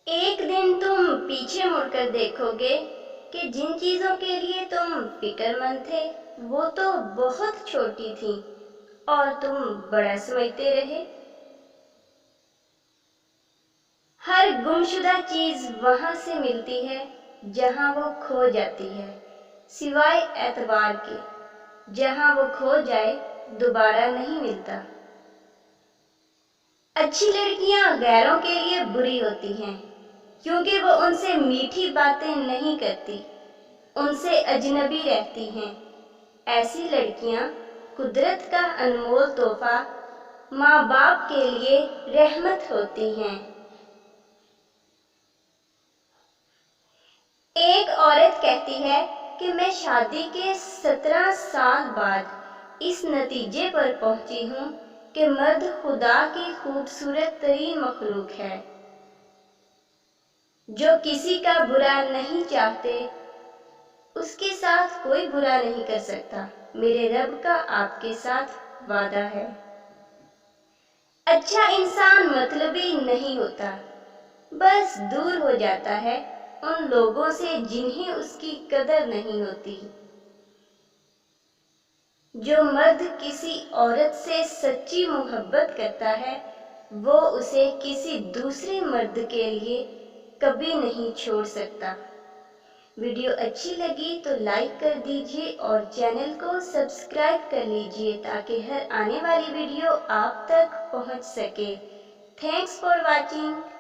एक दिन तुम पीछे मुड़कर देखोगे कि जिन चीजों के लिए तुम फिक्रमंद थे वो तो बहुत छोटी थी और तुम बड़ा समझते रहे। हर गुमशुदा चीज वहां से मिलती है जहां वो खो जाती है, सिवाय एतबार के। जहां वो खो जाए दोबारा नहीं मिलता। अच्छी लड़कियां गैरों के लिए बुरी होती हैं क्योंकि वो उनसे मीठी बातें नहीं करती, उनसे अजनबी रहती हैं। ऐसी लड़कियां कुदरत का अनमोल तोहफा, माँ बाप के लिए रहमत होती हैं। एक औरत कहती है कि मैं शादी के 17 साल बाद इस नतीजे पर पहुंची हूं कि मर्द खुदा की खूबसूरत तरीन मखलूक है जो किसी का बुरा नहीं चाहते। उसके साथ कोई बुरा नहीं कर सकता। मेरे रब का आपके साथ वादा है। अच्छा इंसान मतलबी नहीं होता, बस दूर हो जाता है उन लोगों से जिन्हें उसकी कदर नहीं होती। जो मर्द किसी औरत से सच्ची मोहब्बत करता है वो उसे किसी दूसरे मर्द के लिए कभी नहीं छोड़ सकता। वीडियो अच्छी लगी तो लाइक कर दीजिए और चैनल को सब्सक्राइब कर लीजिए ताकि हर आने वाली वीडियो आप तक पहुंच सके। Thanks for watching.